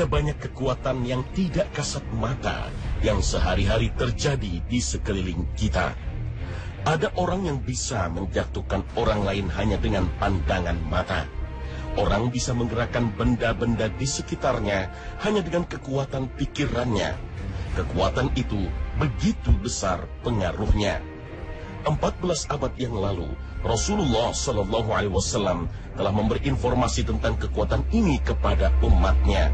Ada banyak kekuatan yang tidak kasat mata yang sehari-hari terjadi di sekeliling kita. Ada orang yang bisa menjatuhkan orang lain hanya dengan pandangan mata. Orang bisa menggerakkan benda-benda di sekitarnya hanya dengan kekuatan pikirannya. Kekuatan itu begitu besar pengaruhnya. 14 abad yang lalu, Rasulullah SAW telah memberi informasi tentang kekuatan ini kepada umatnya.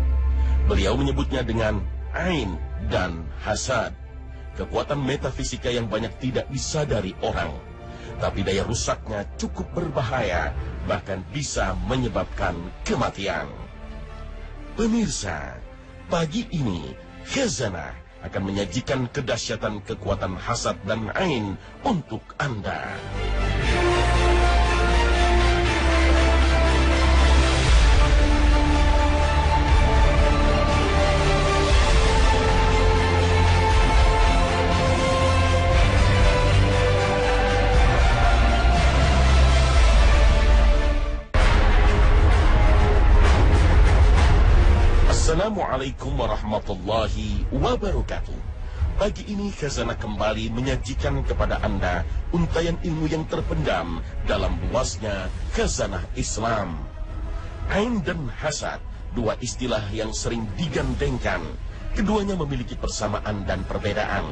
Beliau menyebutnya dengan ain dan hasad. Kekuatan metafisika yang banyak tidak disadari orang. Tapi daya rusaknya cukup berbahaya, bahkan bisa menyebabkan kematian. Pemirsa, pagi ini Khazanah akan menyajikan kedahsyatan kekuatan hasad dan ain untuk Anda. Assalamualaikum warahmatullahi wabarakatuh. Pagi ini Khazanah kembali menyajikan kepada Anda untayan ilmu yang terpendam dalam luasnya Khazanah Islam. Ain dan hasad, dua istilah yang sering digandengkan. Keduanya memiliki persamaan dan perbedaan.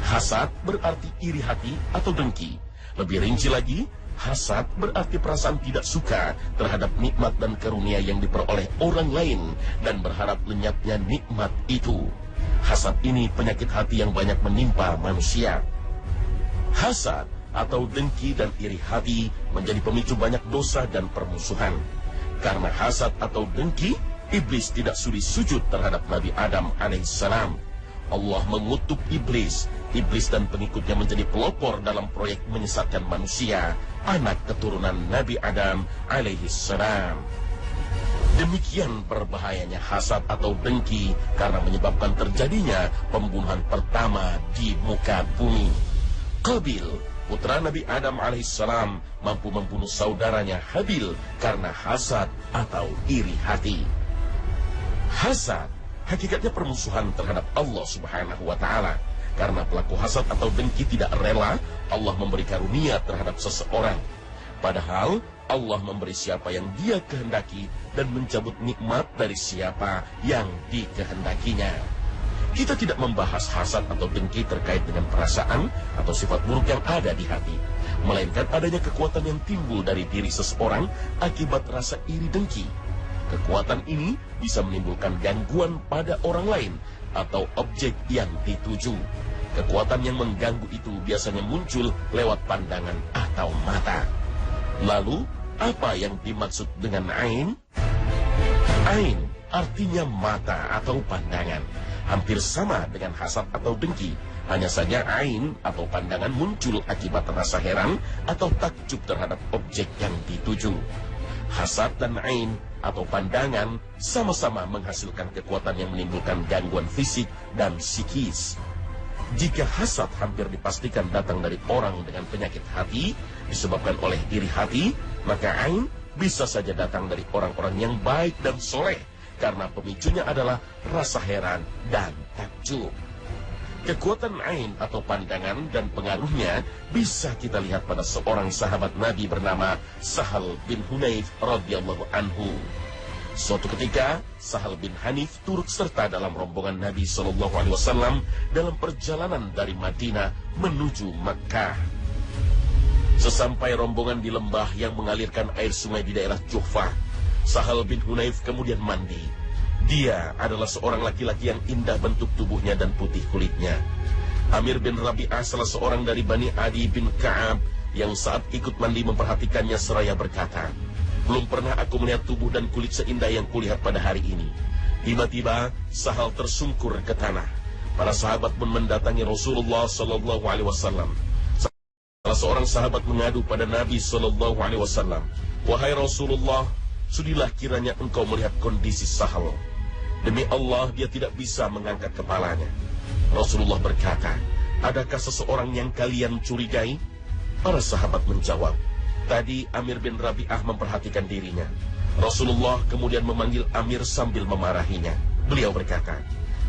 Hasad berarti iri hati atau dengki. Lebih rinci lagi, hasad berarti perasaan tidak suka terhadap nikmat dan karunia yang diperoleh orang lain dan berharap lenyapnya nikmat itu. Hasad ini penyakit hati yang banyak menimpa manusia. Hasad atau dengki dan iri hati menjadi pemicu banyak dosa dan permusuhan. Karena hasad atau dengki, iblis tidak sudi sujud terhadap Nabi Adam alaihissalam. Allah mengutuk iblis. Iblis dan pengikutnya menjadi pelopor dalam proyek menyesatkan manusia, anak keturunan Nabi Adam alaihissalam. Demikian berbahayanya hasad atau dengki karena menyebabkan terjadinya pembunuhan pertama di muka bumi. Qabil, putra Nabi Adam alaihissalam, mampu membunuh saudaranya Habil karena hasad atau iri hati. Hasad hakikatnya permusuhan terhadap Allah Subhanahu wa Ta'ala. Karena pelaku hasad atau dengki tidak rela Allah memberi karunia terhadap seseorang. Padahal Allah memberi siapa yang Dia kehendaki dan mencabut nikmat dari siapa yang dikehendakinya. Kita tidak membahas hasad atau dengki terkait dengan perasaan atau sifat buruk yang ada di hati, melainkan adanya kekuatan yang timbul dari diri seseorang akibat rasa iri dengki. Kekuatan ini bisa menimbulkan gangguan pada orang lain atau objek yang dituju. Kekuatan yang mengganggu itu biasanya muncul lewat pandangan atau mata. Lalu, apa yang dimaksud dengan ain? Ain artinya mata atau pandangan. Hampir sama dengan hasad atau dengki. Hanya saja ain atau pandangan muncul akibat rasa heran atau takjub terhadap objek yang dituju. Hasad dan ain atau pandangan sama-sama menghasilkan kekuatan yang menimbulkan gangguan fisik dan psikis. Jika hasad hampir dipastikan datang dari orang dengan penyakit hati disebabkan oleh iri hati, maka ain bisa saja datang dari orang-orang yang baik dan soleh karena pemicunya adalah rasa heran dan takjub. Kekuatan ain atau pandangan dan pengaruhnya bisa kita lihat pada seorang sahabat Nabi bernama Sahal bin Hunayf radhiyallahu anhu. Suatu ketika, Sahal bin Hanif turut serta dalam rombongan Nabi SAW dalam perjalanan dari Madinah menuju Makkah. Sesampai rombongan di lembah yang mengalirkan air sungai di daerah Juhfah, Sahal bin Hunayf kemudian mandi. Dia adalah seorang laki-laki yang indah bentuk tubuhnya dan putih kulitnya. Amir bin Rabi'ah, salah seorang dari Bani Adi bin Ka'ab, yang saat ikut mandi memperhatikannya seraya berkata, "Belum pernah aku melihat tubuh dan kulit seindah yang kulihat pada hari ini." Tiba-tiba Sahal tersungkur ke tanah. Para sahabat pun mendatangi Rasulullah SAW. Salah seorang sahabat mengadu pada Nabi SAW, "Wahai Rasulullah, sudilah kiranya engkau melihat kondisi Sahal. Demi Allah, dia tidak bisa mengangkat kepalanya." Rasulullah berkata, "Adakah seseorang yang kalian curigai?" Para sahabat menjawab, "Tadi Amir bin Rabi'ah memperhatikan dirinya." Rasulullah kemudian memanggil Amir sambil memarahinya. Beliau berkata,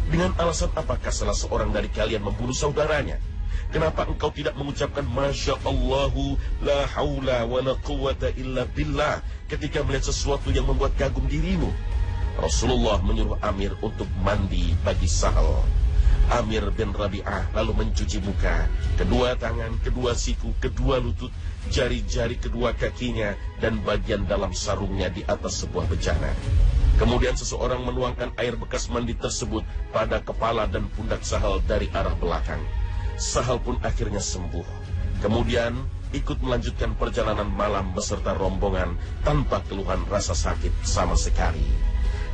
dengan alasan apakah salah seorang dari kalian membunuh saudaranya? Kenapa engkau tidak mengucapkan Masya Allahu la haula wa la quwata illa billah ketika melihat sesuatu yang membuat kagum dirimu? Rasulullah menyuruh Amir untuk mandi bagi Sahal. Amir bin Rabi'ah lalu mencuci muka, kedua tangan, kedua siku, kedua lutut, jari-jari kedua kakinya, dan bagian dalam sarungnya di atas sebuah bejana. Kemudian seseorang menuangkan air bekas mandi tersebut pada kepala dan pundak Sahal dari arah belakang. Sahal pun akhirnya sembuh. Kemudian ikut melanjutkan perjalanan malam beserta rombongan tanpa keluhan rasa sakit sama sekali.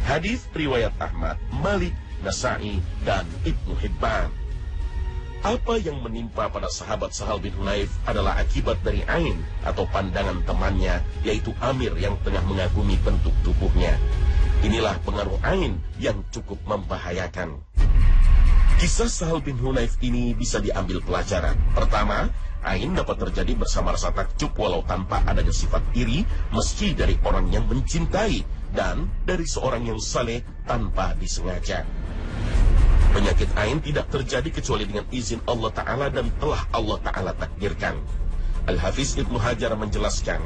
Hadis riwayat Ahmad, Malik, Nasa'i, dan Ibnu Hibban. Apa yang menimpa pada sahabat Sahal bin Hunayf adalah akibat dari ain atau pandangan temannya, yaitu Amir yang tengah mengagumi bentuk tubuhnya. Inilah pengaruh ain yang cukup membahayakan. Kisah Sahal bin Hunayf ini bisa diambil pelajaran. Pertama, ain dapat terjadi bersama rasa takjub walau tanpa adanya sifat iri, meski dari orang yang mencintai, dan dari seorang yang saleh tanpa disengaja. Penyakit ain tidak terjadi kecuali dengan izin Allah Ta'ala dan telah Allah Ta'ala takdirkan. Al-Hafiz Ibnu Hajar menjelaskan,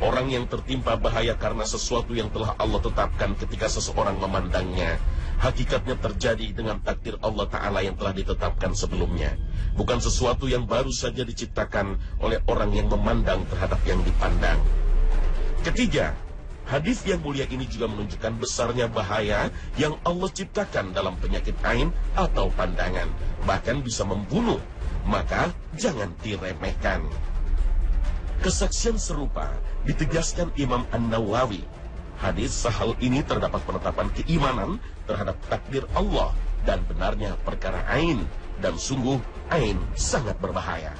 orang yang tertimpa bahaya karena sesuatu yang telah Allah tetapkan ketika seseorang memandangnya, hakikatnya terjadi dengan takdir Allah Ta'ala yang telah ditetapkan sebelumnya, bukan sesuatu yang baru saja diciptakan oleh orang yang memandang terhadap yang dipandang. Ketiga, hadis yang mulia ini juga menunjukkan besarnya bahaya yang Allah ciptakan dalam penyakit ain atau pandangan, bahkan bisa membunuh, maka jangan diremehkan. Kesaksian serupa ditegaskan Imam An-Nawawi. Hadis Sahal ini terdapat penetapan keimanan terhadap takdir Allah dan benarnya perkara ain, dan sungguh ain sangat berbahaya.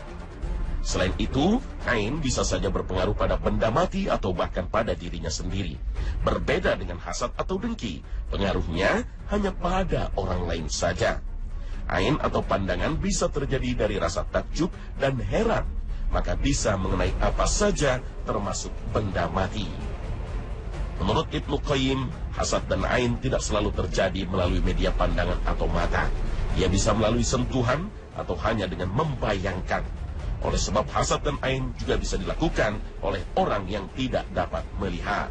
Selain itu, ain bisa saja berpengaruh pada benda mati atau bahkan pada dirinya sendiri. Berbeda dengan hasad atau dengki, pengaruhnya hanya pada orang lain saja. Ain atau pandangan bisa terjadi dari rasa takjub dan heran, maka bisa mengenai apa saja termasuk benda mati. Menurut Ibnu Qayyim, hasad dan ain tidak selalu terjadi melalui media pandangan atau mata. Ia bisa melalui sentuhan atau hanya dengan membayangkan. Oleh sebab hasad dan ain juga bisa dilakukan oleh orang yang tidak dapat melihat.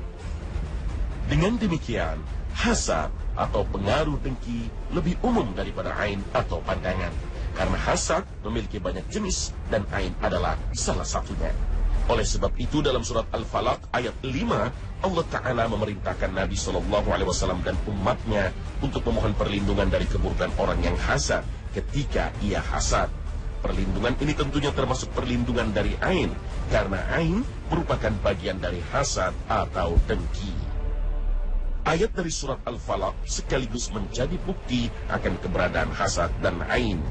Dengan demikian, hasad atau pengaruh dengki lebih umum daripada ain atau pandangan. Karena hasad memiliki banyak jenis dan ain adalah salah satunya. Oleh sebab itu dalam surat Al-Falaq ayat 5, Allah Ta'ala memerintahkan Nabi SAW dan umatnya untuk memohon perlindungan dari keburukan orang yang hasad ketika ia hasad. Perlindungan ini tentunya termasuk perlindungan dari ain, karena ain merupakan bagian dari hasad atau dengki. Ayat dari surat Al-Falaq sekaligus menjadi bukti akan keberadaan hasad dan ain.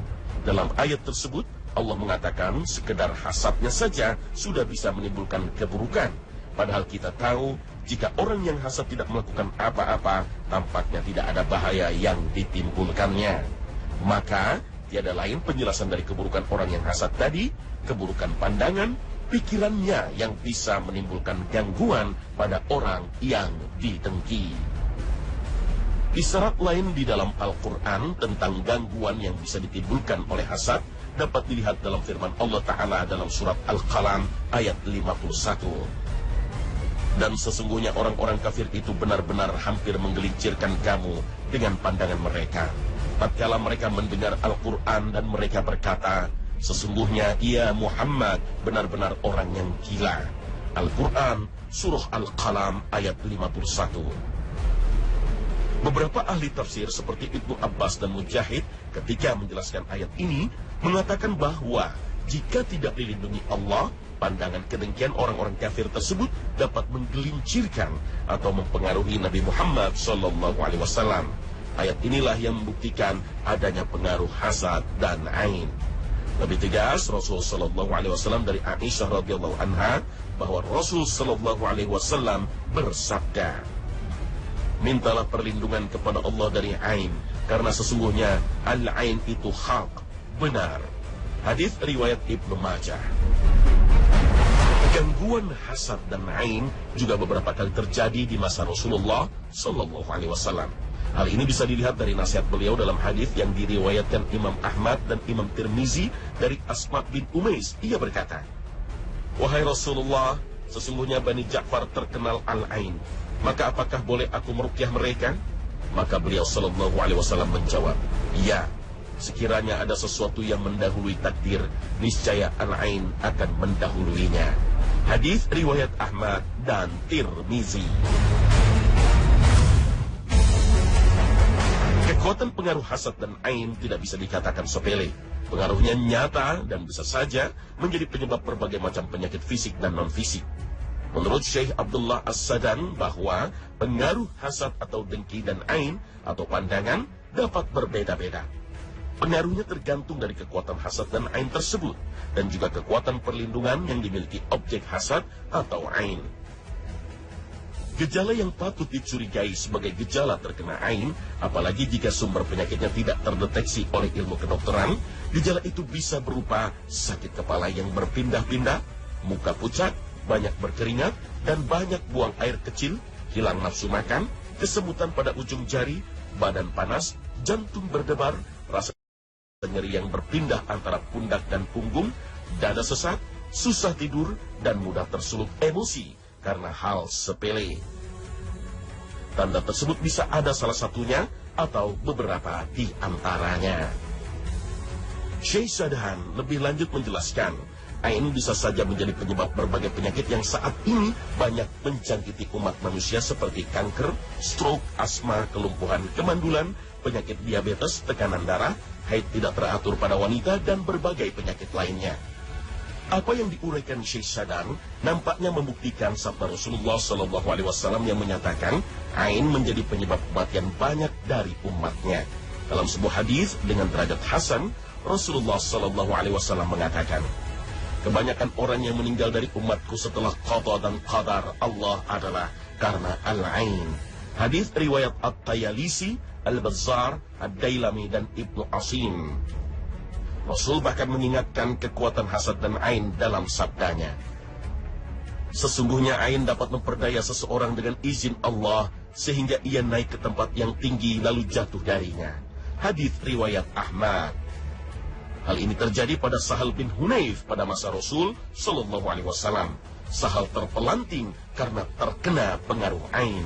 Dalam ayat tersebut, Allah mengatakan sekedar hasadnya saja sudah bisa menimbulkan keburukan. Padahal kita tahu jika orang yang hasad tidak melakukan apa-apa, tampaknya tidak ada bahaya yang ditimbulkannya. Maka tiada lain penjelasan dari keburukan orang yang hasad tadi, keburukan pandangan, pikirannya yang bisa menimbulkan gangguan pada orang yang didengki. Isyarat lain di dalam Al-Quran tentang gangguan yang bisa ditimbulkan oleh hasad dapat dilihat dalam firman Allah Ta'ala dalam surat Al-Qalam ayat 51. Dan sesungguhnya orang-orang kafir itu benar-benar hampir menggelincirkan kamu dengan pandangan mereka. Tatkala mereka mendengar Al-Quran dan mereka berkata, sesungguhnya ia Muhammad benar-benar orang yang gila. Al-Quran surah Al-Qalam ayat 51. Beberapa ahli tafsir seperti Ibnu Abbas dan Mujahid ketika menjelaskan ayat ini mengatakan bahwa jika tidak dilindungi Allah, pandangan kedengkian orang-orang kafir tersebut dapat menggelincirkan atau mempengaruhi Nabi Muhammad SAW. Ayat inilah yang membuktikan adanya pengaruh hasad dan ain. Lebih tegas, Rasul SAW dari Aisyah radhiyallahu anha bahwa Rasul SAW bersabda, mintalah perlindungan kepada Allah dari ain, karena sesungguhnya al-ain itu hak, benar. Hadis riwayat Ibnu Majah. Gangguan hasad dan ain juga beberapa kali terjadi di masa Rasulullah SAW. Hal ini bisa dilihat dari nasihat beliau dalam hadis yang diriwayatkan Imam Ahmad dan Imam Tirmizi dari Asma bin Umais. Ia berkata, "Wahai Rasulullah, sesungguhnya Bani Ja'far terkenal al-ain. Maka apakah boleh aku meruqyah mereka?" Maka beliau sallallahu alaihi wasallam menjawab, "Ya, sekiranya ada sesuatu yang mendahului takdir, niscaya al-ain akan mendahuluinya." Hadis riwayat Ahmad dan Tirmizi. Kekuatan pengaruh hasad dan ain tidak bisa dikatakan sepele. Pengaruhnya nyata dan bisa saja menjadi penyebab berbagai macam penyakit fisik dan non-fisik. Menurut Syekh Abdullah As-Sadan bahwa pengaruh hasad atau dengki dan ain atau pandangan dapat berbeda-beda. Pengaruhnya tergantung dari kekuatan hasad dan ain tersebut dan juga kekuatan perlindungan yang dimiliki objek hasad atau ain. Gejala yang patut dicurigai sebagai gejala terkena ain, apalagi jika sumber penyakitnya tidak terdeteksi oleh ilmu kedokteran, gejala itu bisa berupa sakit kepala yang berpindah-pindah, muka pucat, banyak berkeringat, dan banyak buang air kecil, hilang nafsu makan, kesemutan pada ujung jari, badan panas, jantung berdebar, rasa nyeri yang berpindah antara pundak dan punggung, dada sesak, susah tidur, dan mudah tersulut emosi karena hal sepele. Tanda tersebut bisa ada salah satunya atau beberapa di antaranya. Syekh Sadahan lebih lanjut menjelaskan, ain bisa saja menjadi penyebab berbagai penyakit yang saat ini banyak menjangkiti umat manusia seperti kanker, stroke, asma, kelumpuhan, kemandulan, penyakit diabetes, tekanan darah, haid tidak teratur pada wanita, dan berbagai penyakit lainnya. Apa yang diuraikan Syekh Sadan nampaknya membuktikan sabda Rasulullah SAW yang menyatakan ain menjadi penyebab kematian banyak dari umatnya. Dalam sebuah hadis dengan derajat hasan, Rasulullah SAW mengatakan, "Kebanyakan orang yang meninggal dari umatku setelah qada dan qadar Allah adalah karena al-ain." Hadis riwayat At-Tayalisi, Al-Bazzar, Ad-Dailami, dan Ibnu Asim. Rasul bahkan mengingatkan kekuatan hasad dan ain dalam sabdanya, "Sesungguhnya ain dapat memperdaya seseorang dengan izin Allah sehingga ia naik ke tempat yang tinggi lalu jatuh darinya." Hadis riwayat Ahmad. Hal ini terjadi pada Sahal bin Hunayf pada masa Rasul sallallahu alaihi wasallam. Sahal terpelanting karena terkena pengaruh ain.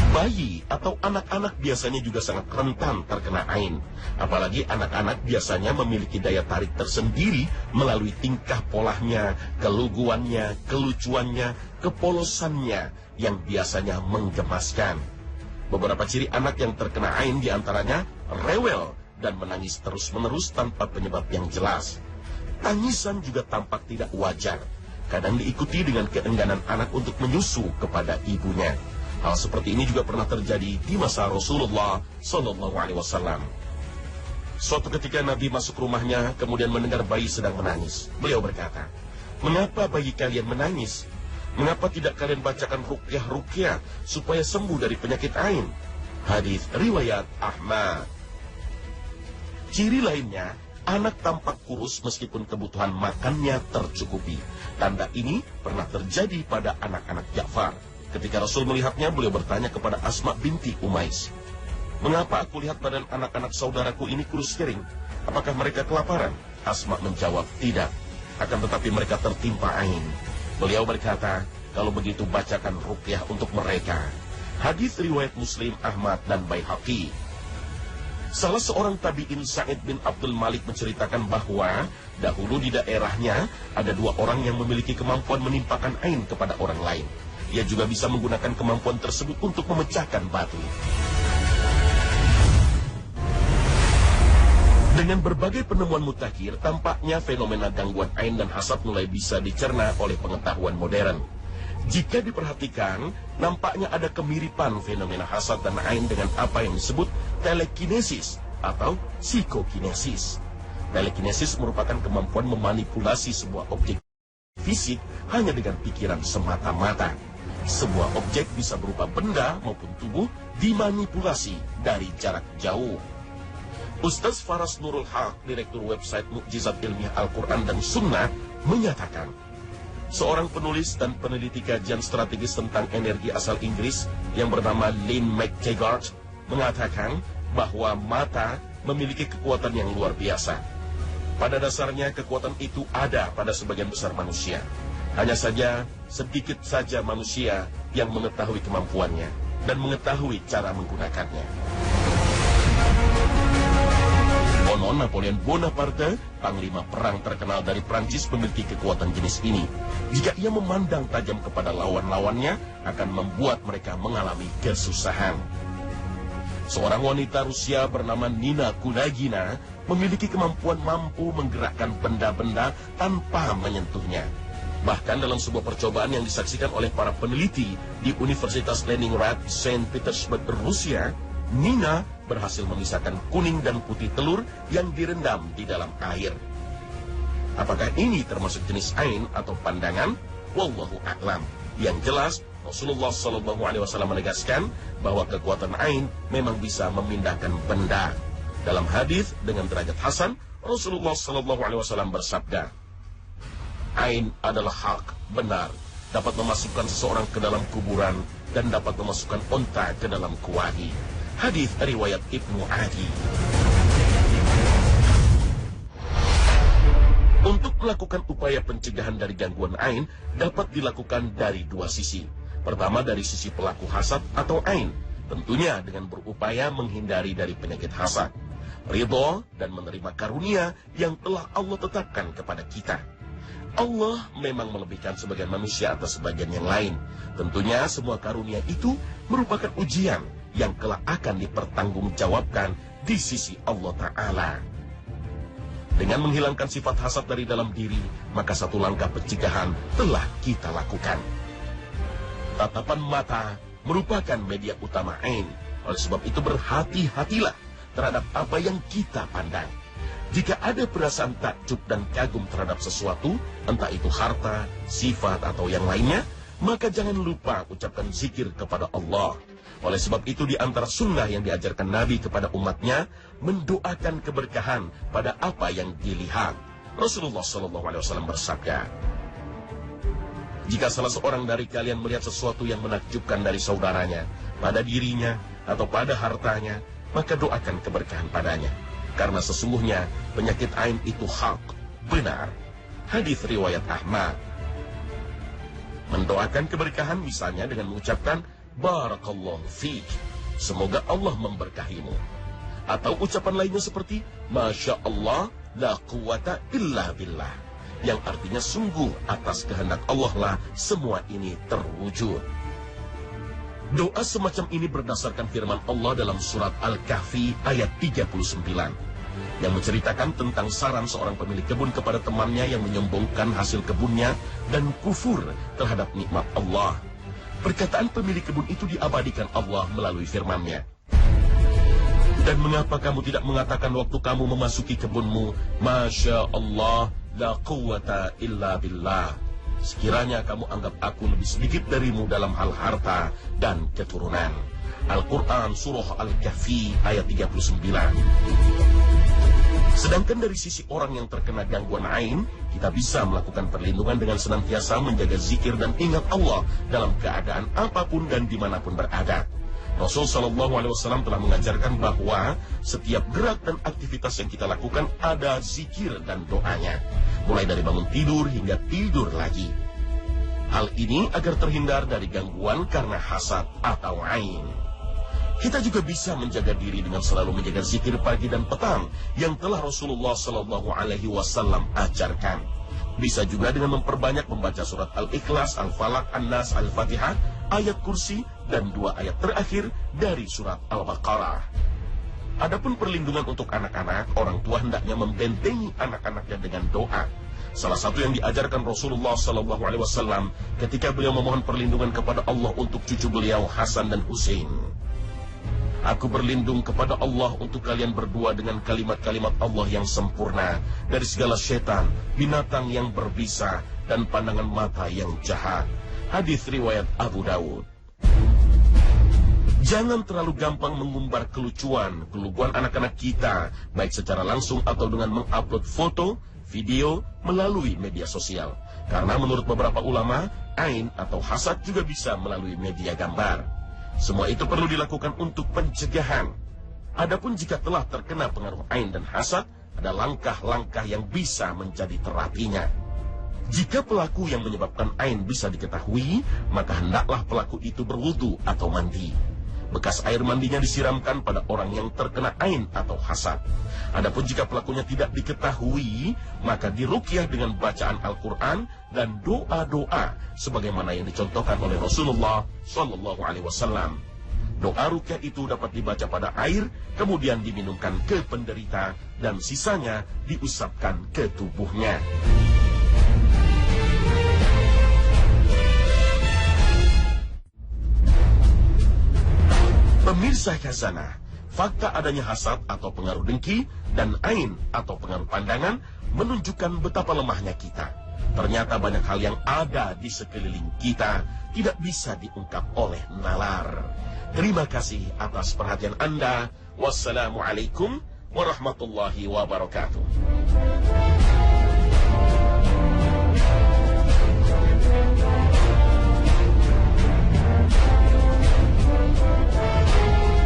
Bayi atau anak-anak biasanya juga sangat rentan terkena ain. Apalagi anak-anak biasanya memiliki daya tarik tersendiri melalui tingkah polanya, keluguannya, kelucuannya, kepolosannya yang biasanya menggemaskan. Beberapa ciri anak yang terkena ain diantaranya rewel dan menangis terus-menerus tanpa penyebab yang jelas. Tangisan juga tampak tidak wajar. Kadang diikuti dengan keengganan anak untuk menyusu kepada ibunya. Hal seperti ini juga pernah terjadi di masa Rasulullah Sallallahu Alaihi Wasallam. Suatu ketika Nabi masuk rumahnya, kemudian mendengar bayi sedang menangis. Beliau berkata, "Mengapa bayi kalian menangis? Mengapa tidak kalian bacakan ruqyah supaya sembuh dari penyakit ain?" Hadis riwayat Ahmad. Ciri lainnya, anak tampak kurus meskipun kebutuhan makannya tercukupi. Tanda ini pernah terjadi pada anak-anak Ja'far. Ketika Rasul melihatnya, beliau bertanya kepada Asma binti Umais, "Mengapa aku lihat badan anak-anak saudaraku ini kurus kering? Apakah mereka kelaparan?" Asma menjawab, "Tidak, akan tetapi mereka tertimpa ain." Beliau berkata, "Kalau begitu bacakan ruqyah untuk mereka." Hadis riwayat Muslim, Ahmad, dan Baihaqi. Salah seorang tabi'in, Sa'id bin Abdul Malik, menceritakan bahwa dahulu di daerahnya ada dua orang yang memiliki kemampuan menimpakan ain kepada orang lain. Ia juga bisa menggunakan kemampuan tersebut untuk memecahkan batu. Dengan berbagai penemuan mutakhir, tampaknya fenomena gangguan ain dan hasad mulai bisa dicerna oleh pengetahuan modern. Jika diperhatikan, nampaknya ada kemiripan fenomena hasad dan ain dengan apa yang disebut telekinesis atau psikokinesis. Telekinesis merupakan kemampuan memanipulasi sebuah objek fisik hanya dengan pikiran semata-mata. Sebuah objek bisa berupa benda maupun tubuh dimanipulasi dari jarak jauh. Ustaz Faras Nurul Haq, direktur website Mukjizat Ilmiah Al-Quran dan Sunnah, menyatakan, Seorang penulis dan peneliti kajian strategis tentang energi asal Inggris yang bernama Lynn McTaggart mengatakan bahwa mata memiliki kekuatan yang luar biasa. Pada dasarnya kekuatan itu ada pada sebagian besar manusia. Hanya saja sedikit saja manusia yang mengetahui kemampuannya dan mengetahui cara menggunakannya. Konon Napoleon Bonaparte, panglima perang terkenal dari Prancis, memiliki kekuatan jenis ini. Jika ia memandang tajam kepada lawan-lawannya, akan membuat mereka mengalami kesusahan. Seorang wanita Rusia bernama Nina Kulagina memiliki kemampuan mampu menggerakkan benda-benda tanpa menyentuhnya. Bahkan dalam sebuah percobaan yang disaksikan oleh para peneliti di Universitas Leningrad, Saint Petersburg, Rusia, Nina berhasil memisahkan kuning dan putih telur yang direndam di dalam air. Apakah ini termasuk jenis ain atau pandangan? Wallahu a'lam. Yang jelas, Rasulullah SAW menegaskan bahwa kekuatan ain memang bisa memindahkan benda. Dalam hadis dengan derajat hasan, Rasulullah SAW bersabda, ain adalah hak, benar, dapat memasukkan seseorang ke dalam kuburan dan dapat memasukkan unta ke dalam kuwahi. Hadis riwayat Ibnu Adi. Untuk melakukan upaya pencegahan dari gangguan ain dapat dilakukan dari dua sisi. Pertama dari sisi pelaku hasad atau ain, tentunya dengan berupaya menghindari dari penyakit hasad, ridho dan menerima karunia yang telah Allah tetapkan kepada kita. Allah memang melebihkan sebagian manusia atas sebagian yang lain. Tentunya semua karunia itu merupakan ujian yang kelak akan dipertanggungjawabkan di sisi Allah Ta'ala. Dengan menghilangkan sifat hasad dari dalam diri, maka satu langkah pencegahan telah kita lakukan. Tatapan mata merupakan media utama ain. Oleh sebab itu berhati-hatilah terhadap apa yang kita pandang. Jika ada perasaan takjub dan kagum terhadap sesuatu, entah itu harta, sifat, atau yang lainnya, maka jangan lupa ucapkan zikir kepada Allah. Oleh sebab itu di antara sunnah yang diajarkan Nabi kepada umatnya, mendoakan keberkahan pada apa yang dilihat. Rasulullah SAW bersabda, jika salah seorang dari kalian melihat sesuatu yang menakjubkan dari saudaranya, pada dirinya, atau pada hartanya, maka doakan keberkahan padanya. Karena sesungguhnya penyakit ain itu hak, benar. Hadis riwayat Ahmad. Mendoakan keberkahan misalnya dengan mengucapkan Barakallahu fiik, semoga Allah memberkahimu. Atau ucapan lainnya seperti Masya Allah, la quwata illa billah, yang artinya sungguh atas kehendak Allah lah semua ini terwujud. Doa semacam ini berdasarkan firman Allah dalam surat Al-Kahfi ayat 39 yang menceritakan tentang saran seorang pemilik kebun kepada temannya yang menyombongkan hasil kebunnya dan kufur terhadap nikmat Allah. Perkataan pemilik kebun itu diabadikan Allah melalui firman-Nya. Dan mengapa kamu tidak mengatakan waktu kamu memasuki kebunmu, Masya Allah, la quwata illa billah. Sekiranya kamu anggap aku lebih sedikit darimu dalam hal harta dan keturunan. Al-Quran Surah Al-Kahfi ayat 39. Sedangkan dari sisi orang yang terkena gangguan ain, kita bisa melakukan perlindungan dengan senantiasa menjaga zikir dan ingat Allah dalam keadaan apapun dan dimanapun berada. Rasul SAW telah mengajarkan bahwa setiap gerak dan aktivitas yang kita lakukan ada zikir dan doanya, mulai dari bangun tidur hingga tidur lagi. Hal ini agar terhindar dari gangguan karena hasad atau ain. Kita juga bisa menjaga diri dengan selalu menjaga zikir pagi dan petang yang telah Rasulullah SAW ajarkan. Bisa juga dengan memperbanyak membaca surat Al-Ikhlas, Al-Falaq, An-Nas, Al-Fatihah, ayat kursi, dan 2 ayat terakhir dari surat Al-Baqarah. Adapun perlindungan untuk anak-anak, orang tua hendaknya membentengi anak-anaknya dengan doa. Salah satu yang diajarkan Rasulullah SAW ketika beliau memohon perlindungan kepada Allah untuk cucu beliau Hasan dan Husain. Aku berlindung kepada Allah untuk kalian berdua dengan kalimat-kalimat Allah yang sempurna dari segala setan, binatang yang berbisa, dan pandangan mata yang jahat. Hadis riwayat Abu Dawud. Jangan terlalu gampang mengumbar kelucuan, keluguan anak-anak kita, baik secara langsung atau dengan mengupload foto, video melalui media sosial. Karena menurut beberapa ulama, ain atau hasad juga bisa melalui media gambar. Semua itu perlu dilakukan untuk pencegahan. Adapun jika telah terkena pengaruh ain dan hasad, ada langkah-langkah yang bisa menjadi terapinya. Jika pelaku yang menyebabkan ain bisa diketahui, maka hendaklah pelaku itu berwudu atau mandi. Bekas air mandinya disiramkan pada orang yang terkena ain atau hasad. Adapun jika pelakunya tidak diketahui, maka diruqyah dengan bacaan Al-Quran dan doa-doa sebagaimana yang dicontohkan oleh Rasulullah SAW. Doa ruqyah itu dapat dibaca pada air, kemudian diminumkan ke penderita, dan sisanya diusapkan ke tubuhnya. Pemirsa Khazanah, fakta adanya hasad atau pengaruh dengki dan ain atau pengaruh pandangan menunjukkan betapa lemahnya kita. Ternyata banyak hal yang ada di sekeliling kita tidak bisa diungkap oleh nalar. Terima kasih atas perhatian Anda. Wassalamualaikum warahmatullahi wabarakatuh.